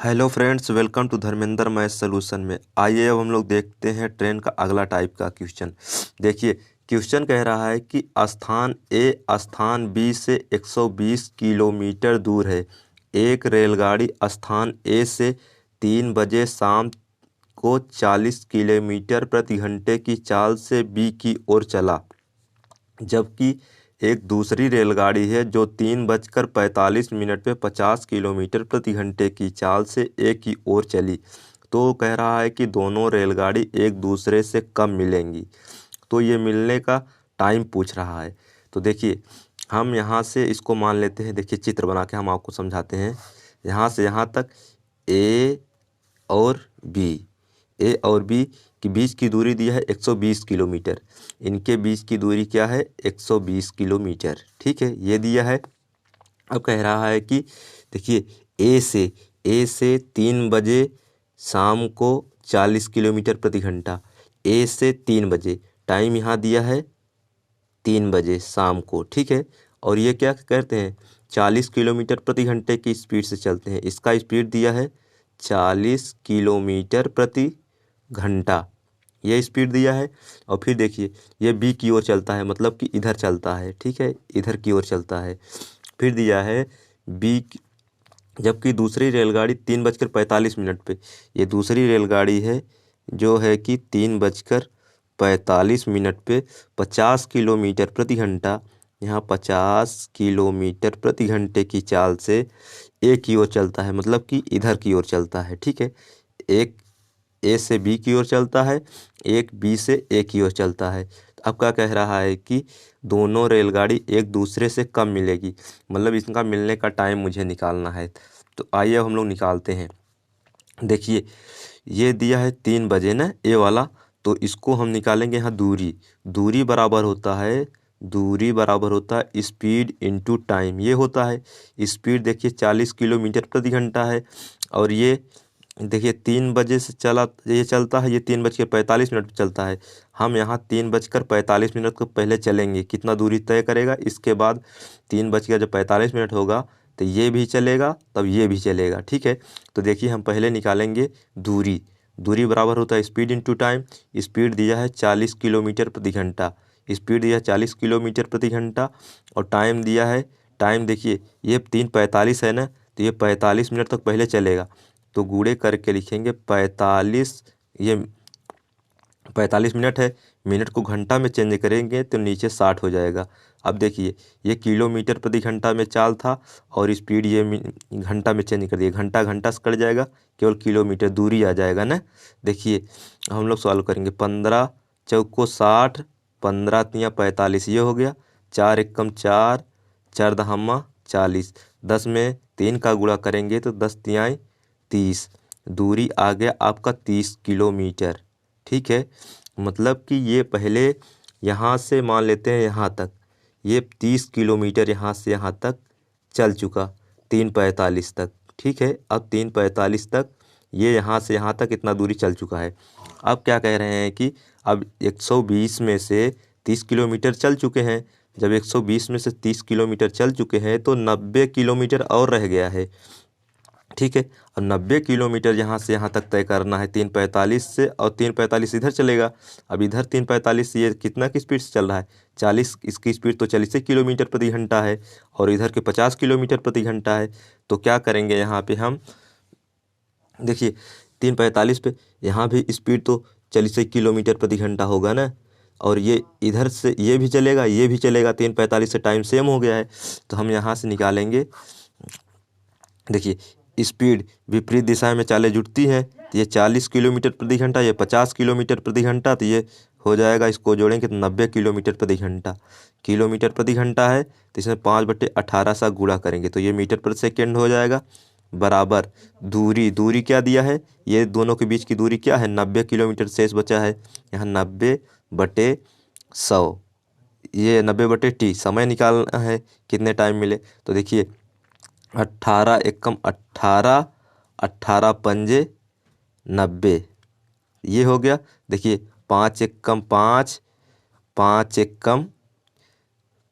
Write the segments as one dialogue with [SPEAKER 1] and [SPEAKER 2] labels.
[SPEAKER 1] Hello friends, welcome to Dharmendra math solution में। आइए अब हम लोग देखते हैं ट्रेन का अगला टाइप का क्वेश्चन। देखिए, क्वेश्चन कह रहा है कि स्थान ए स्थान बी से 120 किलोमीटर दूर है। एक रेलगाड़ी स्थान ए से 3 बजे शाम को 40 किलोमीटर प्रति घंटे की चाल से बी की ओर चला, जबकि एक दूसरी रेलगाड़ी है जो 3:45 पे 50 किलोमीटर प्रति घंटे की चाल से ए की ओर चली। तो कह रहा है कि दोनों रेलगाड़ी एक दूसरे से कब मिलेंगी। तो ये मिलने का टाइम पूछ रहा है। तो देखिए, हम यहाँ से इसको मान लेते हैं। देखिए, चित्र बना के हम आपको समझाते हैं। यहाँ से यहाँ तक ए और बी, ए और बी के बीच की दूरी दिया है 120 किलोमीटर। इनके बीच की दूरी क्या है? 120 किलोमीटर। ठीक है, ये दिया है। अब कह रहा है कि देखिए, ए से 3 बजे शाम को 40 किलोमीटर प्रति घंटा। ए से 3 बजे, टाइम यहाँ दिया है 3 बजे शाम को। ठीक है, और ये क्या करते हैं? 40 किलोमीटर प्रति घंटे की स्पीड से चलते हैं। इसका स्पीड दिया है 40 किलोमीटर प्रति घंटा, ये स्पीड दिया है। और फिर देखिए, ये बी की ओर चलता है, मतलब कि इधर चलता है। ठीक है, इधर की ओर चलता है। फिर दिया है बी, जबकि दूसरी रेलगाड़ी 3:45 पे, ये दूसरी रेलगाड़ी है जो है कि 3:45 पे 50 किलोमीटर प्रति घंटा, यहाँ 50 किलोमीटर प्रति घंटे की चाल से ए की ओर चलता है, मतलब कि इधर की ओर चलता है। ठीक है, एक ए से बी की ओर चलता है, एक बी से ए की ओर चलता है। तो अब क्या कह रहा है कि दोनों रेलगाड़ी एक दूसरे से कब मिलेगी, मतलब इनका मिलने का टाइम मुझे निकालना है। तो आइए अब हम लोग निकालते हैं। देखिए, ये दिया है 3 बजे ना, ए वाला, तो इसको हम निकालेंगे। यहाँ दूरी, दूरी बराबर होता है, दूरी बराबर होता है स्पीड इनटू टाइम। ये होता है स्पीड, देखिए 40 किलोमीटर प्रति घंटा है। और ये देखिए 3 बजे से चला, ये चलता है, ये 3:45 पर चलता है। हम यहाँ 3:45 को पहले चलेंगे। कितना दूरी तय करेगा? इसके बाद 3:45 होगा तो ये भी चलेगा, तब ये भी चलेगा। ठीक है, तो देखिए हम पहले निकालेंगे दूरी। दूरी बराबर होता है स्पीड इनटू टाइम। स्पीड दिया है 40 किलोमीटर प्रति घंटा, स्पीड दिया है 40 किलोमीटर प्रति घंटा। और टाइम दिया है, टाइम देखिए ये 3:45 है ना, तो ये 45 मिनट तक पहले चलेगा। तो गुणे करके लिखेंगे 45, ये 45 मिनट है, मिनट को घंटा में चेंज करेंगे तो नीचे 60 हो जाएगा। अब देखिए, ये किलोमीटर प्रति घंटा में चाल था और स्पीड ये घंटा में चेंज कर दिया, घंटा घंटा से कट जाएगा, केवल किलोमीटर दूरी आ जाएगा ना। देखिए, हम लोग सॉल्व करेंगे। 15 चौको 60, 15 तियाँ 45, ये हो गया। 4 एकम 4, 4 दहम्मा 40, 10 में 3 का गुणा करेंगे तो 10 तियाँ 30। दूरी आ गया आपका 30 किलोमीटर। ठीक है, मतलब कि ये पहले यहाँ से मान लेते हैं यहाँ तक, ये 30 किलोमीटर यहाँ से यहाँ तक चल चुका, 3:45 तक। ठीक है, अब 3:45 तक ये यहाँ से यहाँ तक इतना दूरी चल चुका है। अब क्या कह रहे हैं कि अब 120 में से 30 किलोमीटर चल चुके हैं। जब 120 में से 30 किलोमीटर चल चुके हैं तो 90 किलोमीटर और रह गया है। ठीक है, अब 90 किलोमीटर यहाँ से यहाँ तक तय करना है 3:45 से, और 3:45 इधर चलेगा। अब इधर 3:45 ये कितना की स्पीड से चल रहा है? 40, इसकी स्पीड तो 40 किलोमीटर प्रति घंटा है, और इधर के 50 किलोमीटर प्रति घंटा है। तो क्या करेंगे यहाँ पे हम? देखिए, 3:45 पे यहाँ भी स्पीड तो 40 किलोमीटर प्रति घंटा होगा ना, और ये इधर से ये भी चलेगा, ये भी चलेगा। 3:45 से टाइम सेम हो गया है, तो हम यहाँ से निकालेंगे। देखिए, स्पीड विपरीत दिशा में चालें जुटती हैं, तो ये 40 किलोमीटर प्रति घंटा, ये 50 किलोमीटर प्रति घंटा, तो ये हो जाएगा, इसको जोड़ेंगे तो 90 किलोमीटर प्रति घंटा। किलोमीटर प्रति घंटा है तो इसमें 5/18 सा गुणा करेंगे तो ये मीटर प्रति सेकेंड हो जाएगा। बराबर दूरी, दूरी क्या दिया है? ये दोनों के बीच की दूरी क्या है? 90 किलोमीटर शेष बचा है, यहाँ 90/100, ये 90/t। समय निकालना है कितने टाइम मिले। तो देखिए, 18 एकम 18, 18 पंजे 90, ये हो गया। देखिए, 5 एकम 5, 5 एकम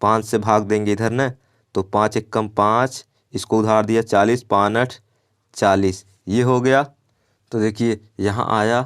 [SPEAKER 1] 5 से भाग देंगे इधर ना, तो 5 एकम 5, इसको उधार दिया 40, 5 8 40, ये हो गया। तो देखिए यहाँ आया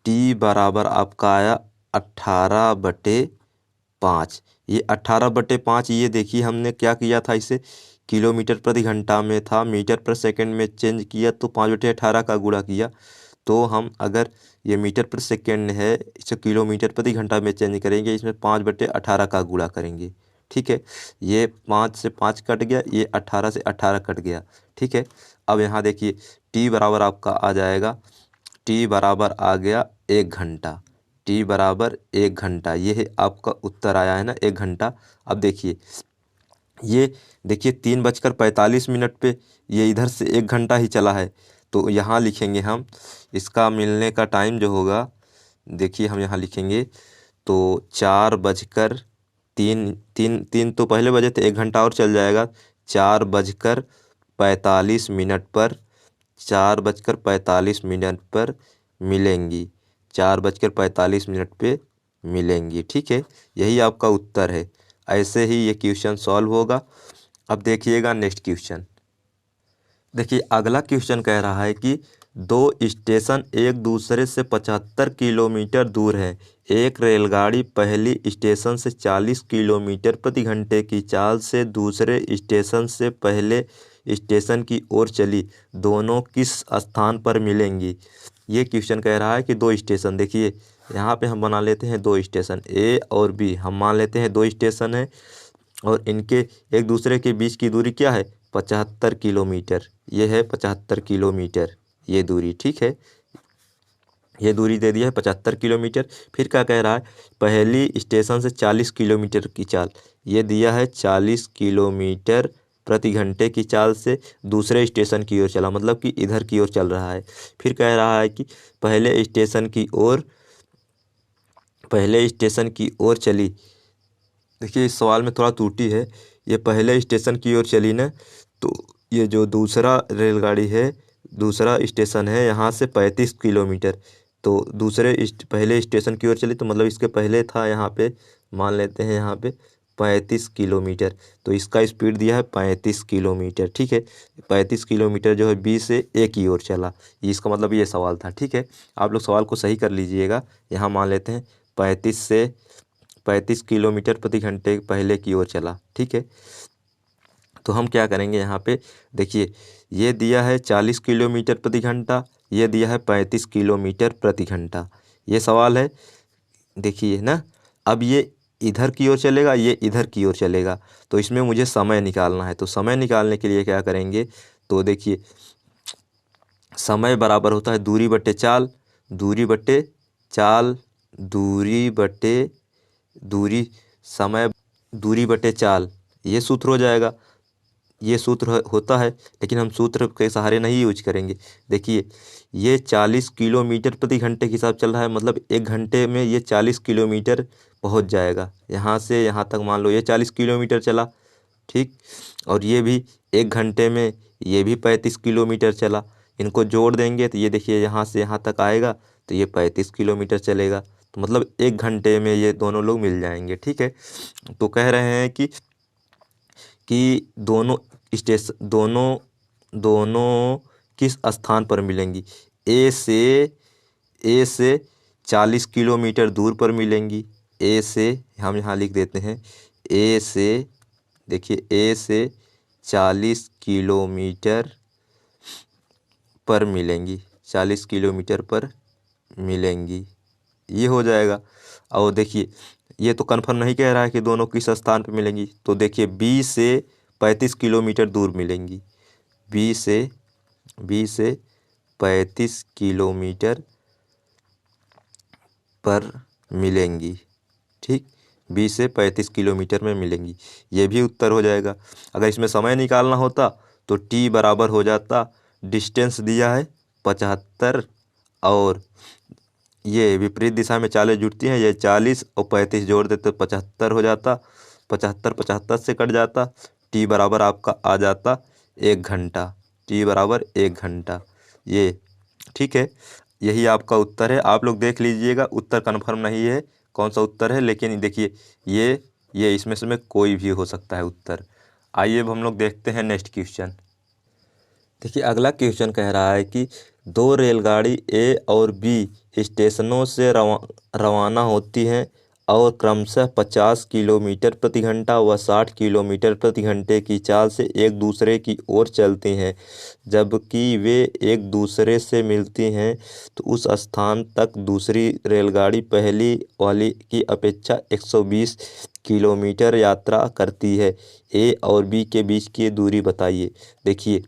[SPEAKER 1] टी बराबर आपका आया 18/5। ये 18/5 ये देखिए हमने क्या किया था, इसे किलोमीटर प्रति घंटा में था, मीटर पर सेकंड में चेंज किया तो 5/18 का गुणा किया। तो हम अगर ये मीटर पर सेकंड है, इसे किलोमीटर प्रति घंटा में चेंज करेंगे, इसमें 5/18 का गुणा करेंगे। ठीक है, ये 5 से 5 कट गया, ये 18 से 18 कट गया। ठीक है, अब यहाँ देखिए टी बराबर आपका आ जाएगा, टी बराबर आ गया 1 घंटा। टी बराबर 1 घंटा, ये है आपका उत्तर आया है ना, 1 घंटा। अब देखिए ये देखिए 3:45 पे ये इधर से 1 घंटा ही चला है, तो यहाँ लिखेंगे हम इसका मिलने का टाइम जो होगा। देखिए हम यहाँ लिखेंगे तो 4:03 तो पहले बजे थे, 1 घंटा और चल जाएगा। 4:45 पर 4:45 पर मिलेंगी, 4:45 पे मिलेंगी। ठीक है, यही आपका उत्तर है। ऐसे ही ये क्वेश्चन सॉल्व होगा। अब देखिएगा नेक्स्ट क्वेश्चन। देखिए अगला क्वेश्चन कह रहा है कि दो स्टेशन एक दूसरे से 75 किलोमीटर दूर है। एक रेलगाड़ी पहली स्टेशन से 40 किलोमीटर प्रति घंटे की चाल से दूसरे स्टेशन से पहले स्टेशन की ओर चली, दोनों किस स्थान पर मिलेंगी। ये क्वेश्चन कह रहा है कि दो स्टेशन, देखिए यहाँ पे हम बना लेते हैं दो स्टेशन ए और बी, हम मान लेते हैं दो स्टेशन है और इनके एक दूसरे के बीच की दूरी क्या है, 75 किलोमीटर। ये है 75 किलोमीटर ये दूरी। ठीक है, ये दूरी दे दिया है 75 किलोमीटर। फिर क्या कह रहा है, पहली स्टेशन से 40 किलोमीटर की चाल, ये दिया है 40 किलोमीटर प्रति घंटे की चाल से दूसरे स्टेशन की ओर चला, मतलब कि इधर की ओर चल रहा है। फिर कह रहा है कि पहले स्टेशन की ओर चली। देखिए इस सवाल में थोड़ा त्रुटि है, ये पहले स्टेशन की ओर चली ना, तो ये जो दूसरा रेलगाड़ी है, दूसरा स्टेशन है यहाँ से 35 किलोमीटर, तो पहले स्टेशन की ओर चली तो मतलब इसके पहले था यहाँ पे, मान लेते हैं यहाँ पे 35 किलोमीटर, तो इसका स्पीड दिया है 35 किलोमीटर। ठीक है, 35 किलोमीटर जो है बी से ए की ओर चला, ये इसका मतलब ये सवाल था। ठीक है, आप लोग सवाल को सही कर लीजिएगा। यहाँ मान लेते हैं 35 किलोमीटर प्रति घंटे पहले की ओर चला। ठीक है, तो हम क्या करेंगे यहाँ पे, देखिए ये दिया है 40 किलोमीटर प्रति घंटा, ये दिया है 35 किलोमीटर प्रति घंटा, ये सवाल है। देखिए ना, अब ये इधर की ओर चलेगा, ये इधर की ओर चलेगा, तो इसमें मुझे समय निकालना है। तो समय निकालने के लिए क्या करेंगे, तो देखिए समय बराबर होता है दूरी बटे चाल, दूरी बटे चाल, दूरी बटे दूरी, समय दूरी बटे चाल, ये सूत्र हो जाएगा। ये सूत्र होता है, लेकिन हम सूत्र के सहारे नहीं यूज करेंगे। देखिए ये 40 किलोमीटर प्रति घंटे के हिसाब चल रहा है, मतलब 1 घंटे में ये 40 किलोमीटर पहुंच जाएगा। यहाँ से यहाँ तक मान लो ये 40 किलोमीटर चला, ठीक, और ये भी 1 घंटे में ये भी 35 किलोमीटर चला। इनको जोड़ देंगे तो ये देखिए यहाँ से यहाँ तक आएगा तो ये 35 किलोमीटर चलेगा, तो मतलब 1 घंटे में ये दोनों लोग मिल जाएंगे। ठीक है, तो कह रहे हैं कि दोनों किस स्थान पर मिलेंगी, ए से 40 किलोमीटर दूर पर मिलेंगी। ए से हम यहाँ लिख देते हैं, ए से, देखिए ए से 40 किलोमीटर पर मिलेंगी, 40 किलोमीटर पर मिलेंगी, ये हो जाएगा। और देखिए ये तो कन्फर्म नहीं कह रहा है कि दोनों किस स्थान पर मिलेंगी, तो देखिए बी से 35 किलोमीटर दूर मिलेंगी, बी से 35 किलोमीटर पर मिलेंगी। ठीक, 20 से 35 किलोमीटर में मिलेंगी, ये भी उत्तर हो जाएगा। अगर इसमें समय निकालना होता तो टी बराबर हो जाता, डिस्टेंस दिया है 75 और ये विपरीत दिशा में चालें जुड़ती हैं, ये 40 और 35 जोड़ देते 75 हो जाता, 75 से कट जाता, टी बराबर आपका आ जाता 1 घंटा, टी बराबर 1 घंटा। ये ठीक है, यही आपका उत्तर है। आप लोग देख लीजिएगा, उत्तर कन्फर्म नहीं है कौन सा उत्तर है, लेकिन देखिए ये इसमें से में कोई भी हो सकता है उत्तर। आइए अब हम लोग देखते हैं नेक्स्ट क्वेश्चन। देखिए अगला क्वेश्चन कह रहा है कि दो रेलगाड़ी ए और बी स्टेशनों से रवाना होती हैं और क्रमशः 50 किलोमीटर प्रति घंटा व 60 किलोमीटर प्रति घंटे की चाल से एक दूसरे की ओर चलती हैं। जबकि वे एक दूसरे से मिलती हैं तो उस स्थान तक दूसरी रेलगाड़ी पहली वाली की अपेक्षा 120 किलोमीटर यात्रा करती है। ए और बी के बीच की दूरी बताइए। देखिए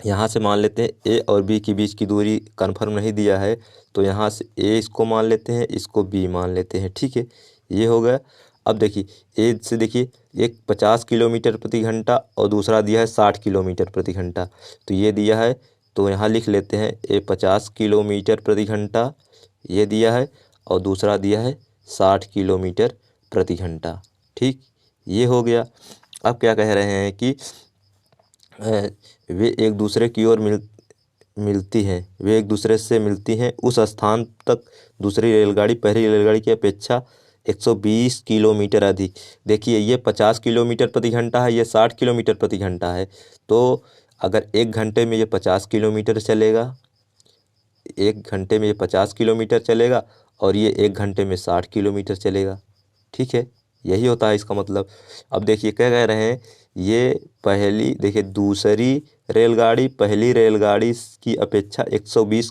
[SPEAKER 1] यहाँ से मान लेते हैं ए और बी के बीच की दूरी कन्फर्म नहीं दिया है, तो यहाँ से ए इसको मान लेते हैं, इसको बी मान लेते हैं। ठीक है, ये हो गया। अब देखिए ए से देखिए एक 50 किलोमीटर प्रति घंटा और दूसरा दिया है 60 किलोमीटर प्रति घंटा। तो ये दिया है तो यहाँ लिख लेते हैं ए 50 किलोमीटर प्रति घंटा ये दिया है और दूसरा दिया है 60 किलोमीटर प्रति घंटा। ठीक, ये हो गया। अब क्या कह रहे हैं कि वे एक दूसरे की ओर मिलती हैं, वे एक दूसरे से मिलती हैं उस स्थान तक दूसरी रेलगाड़ी पहली रेलगाड़ी की अपेक्षा 120 किलोमीटर अधिक। देखिए ये 50 किलोमीटर प्रति घंटा है, ये 60 किलोमीटर प्रति घंटा है। तो अगर एक घंटे में ये 50 किलोमीटर चलेगा, एक घंटे में ये 50 किलोमीटर चलेगा और ये एक घंटे में 60 किलोमीटर चलेगा। ठीक है, यही होता है इसका मतलब। अब देखिए क्या कह रहे हैं, ये पहली देखिए दूसरी रेलगाड़ी पहली रेलगाड़ी की अपेक्षा 120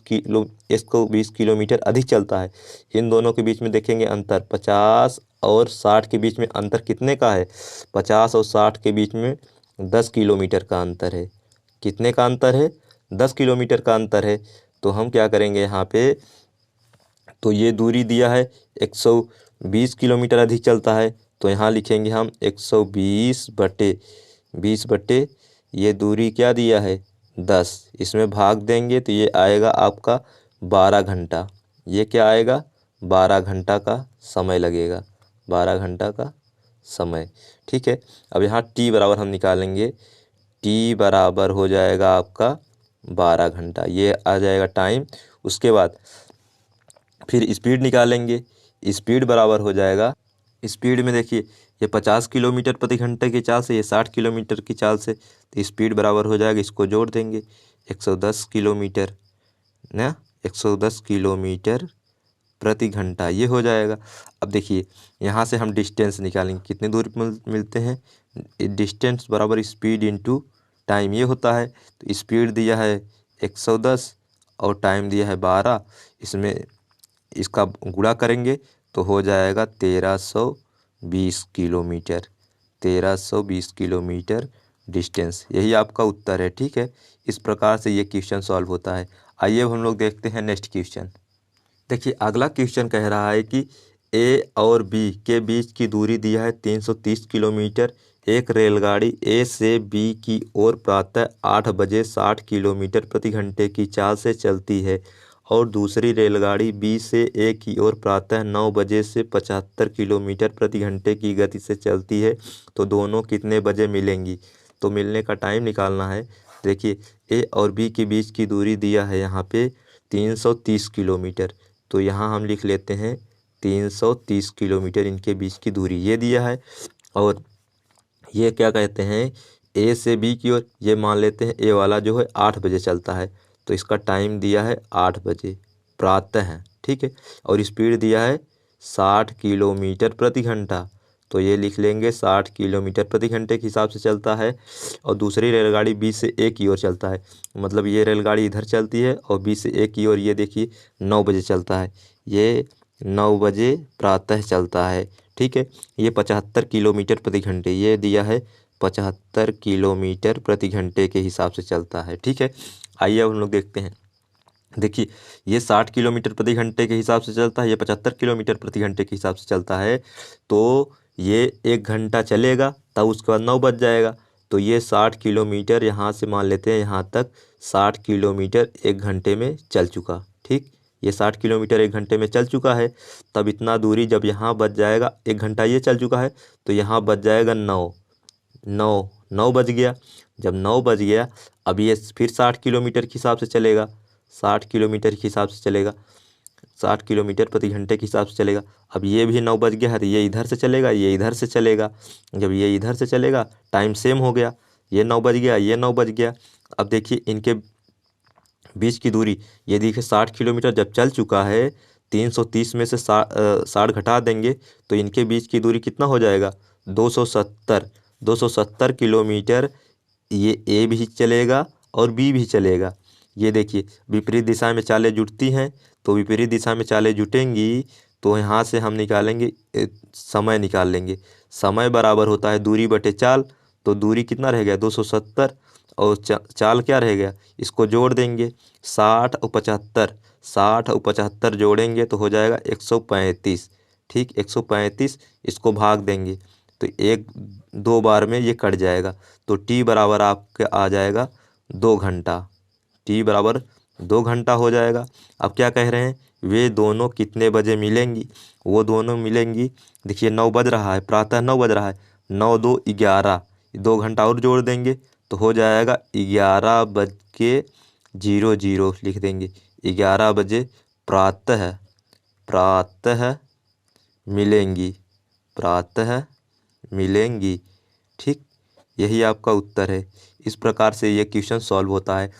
[SPEAKER 1] किलोमीटर अधिक चलता है। इन दोनों के बीच में देखेंगे अंतर 50 और 60 के बीच में अंतर कितने का है, 50 और 60 के बीच में 10 किलोमीटर का अंतर है। कितने का अंतर है, 10 किलोमीटर का अंतर है। तो हम क्या करेंगे यहाँ पे, तो ये दूरी दिया है 120 किलोमीटर अधिक चलता है, तो यहाँ लिखेंगे हम 120/20 ये दूरी क्या दिया है 10, इसमें भाग देंगे तो ये आएगा आपका 12 घंटा। ये क्या आएगा 12 घंटा का समय लगेगा, 12 घंटा का समय। ठीक है, अब यहाँ टी बराबर हम निकालेंगे, टी बराबर हो जाएगा आपका 12 घंटा, ये आ जाएगा टाइम। उसके बाद फिर स्पीड निकालेंगे, स्पीड बराबर हो जाएगा, स्पीड में देखिए ये 50 किलोमीटर प्रति घंटे की चाल से ये 60 किलोमीटर की चाल से, तो स्पीड बराबर हो जाएगा, इसको जोड़ देंगे 110 किलोमीटर ना, 110 किलोमीटर प्रति घंटा ये हो जाएगा। अब देखिए यहाँ से हम डिस्टेंस निकालेंगे, कितनी दूरी मिलते हैं, डिस्टेंस बराबर स्पीड इनटू टाइम ये होता है। तो स्पीड दिया है 110 और टाइम दिया है 12, इसमें इसका गुणा करेंगे तो हो जाएगा 1320 किलोमीटर, 1320 किलोमीटर डिस्टेंस, यही आपका उत्तर है। ठीक है, इस प्रकार से ये क्वेश्चन सॉल्व होता है। आइए अब हम लोग देखते हैं नेक्स्ट क्वेश्चन। देखिए अगला क्वेश्चन कह रहा है कि ए और बी के बीच की दूरी दिया है 330 किलोमीटर। एक रेलगाड़ी ए से बी की ओर प्रातः 8 बजे 60 किलोमीटर प्रति घंटे की चाल से चलती है और दूसरी रेलगाड़ी बी से ए की ओर प्रातः 9 बजे से 75 किलोमीटर प्रति घंटे की गति से चलती है, तो दोनों कितने बजे मिलेंगी। तो मिलने का टाइम निकालना है। देखिए ए और बी के बीच की दूरी दिया है यहाँ पे 330 किलोमीटर, तो यहाँ हम लिख लेते हैं 330 किलोमीटर इनके बीच की दूरी ये दिया है। और ये क्या कहते हैं, ए से बी की ओर ये मान लेते हैं ए वाला जो है 8 बजे चलता है, तो इसका टाइम दिया है 8 बजे प्रातः है। ठीक है, और स्पीड दिया है 60 किलोमीटर प्रति घंटा, तो ये लिख लेंगे 60 किलोमीटर प्रति घंटे के हिसाब से चलता है। और दूसरी रेलगाड़ी बी से ए की ओर चलता है, मतलब ये रेलगाड़ी इधर चलती है और बी से ए की ओर ये देखिए 9 बजे चलता है, ये 9 बजे प्रातः चलता है। ठीक है, ये 75 किलोमीटर प्रति घंटे ये दिया है 75 किलोमीटर प्रति घंटे के हिसाब से चलता है। ठीक है, आइए अब हम लोग देखते हैं। देखिए ये 60 किलोमीटर प्रति घंटे के हिसाब से चलता है, ये 75 किलोमीटर प्रति घंटे के हिसाब से चलता है, तो ये 1 घंटा चलेगा तब उसके बाद 9 बज जाएगा, तो ये 60 किलोमीटर यहाँ से मान लेते हैं यहाँ तक 60 किलोमीटर 1 घंटे में चल चुका। ठीक, ये 60 किलोमीटर 1 घंटे में चल चुका है, तब इतना दूरी जब यहाँ बच जाएगा, 1 घंटा ये चल चुका है तो यहाँ बच जाएगा 9 बज गया। जब 9 बज गया अब ये फिर 60 किलोमीटर के हिसाब से चलेगा, 60 किलोमीटर के हिसाब से चलेगा, 60 किलोमीटर प्रति घंटे के हिसाब से चलेगा। अब ये भी 9 बज गया है तो ये इधर से चलेगा, ये इधर से चलेगा। जब ये इधर से चलेगा टाइम सेम हो गया, ये 9 बज गया, ये 9 बज गया। अब देखिए इनके बीच की दूरी, ये देखिए 60 किलोमीटर जब चल चुका है, 330 में से 60 घटा देंगे तो इनके बीच की दूरी कितना हो जाएगा, 270। 270 किलोमीटर ये ए भी चलेगा और बी भी चलेगा। ये देखिए विपरीत दिशा में चालें जुटती हैं, तो विपरीत दिशा में चालें जुटेंगी तो यहाँ से हम निकालेंगे समय निकाल लेंगे। समय बराबर होता है दूरी बटे चाल, तो दूरी कितना रह गया 270 और चाल क्या रह गया, इसको जोड़ देंगे 60 और 75। 60 और 75 जोड़ेंगे तो हो जाएगा 135। ठीक, 135 इसको भाग देंगे तो एक दो बार में ये कट जाएगा, तो टी बराबर आपके आ जाएगा 2 घंटा। टी बराबर 2 घंटा हो जाएगा। अब क्या कह रहे हैं, वे दोनों कितने बजे मिलेंगी, वो दोनों मिलेंगी, देखिए 9 बज रहा है, प्रातः 9 बज रहा है, 9 2 11, 2 घंटा और जोड़ देंगे तो हो जाएगा 11:00 लिख देंगे। 11 बजे प्रातः प्रातः मिलेंगी, प्रातः मिलेंगी। ठीक, यही आपका उत्तर है। इस प्रकार से ये क्वेश्चन सॉल्व होता है।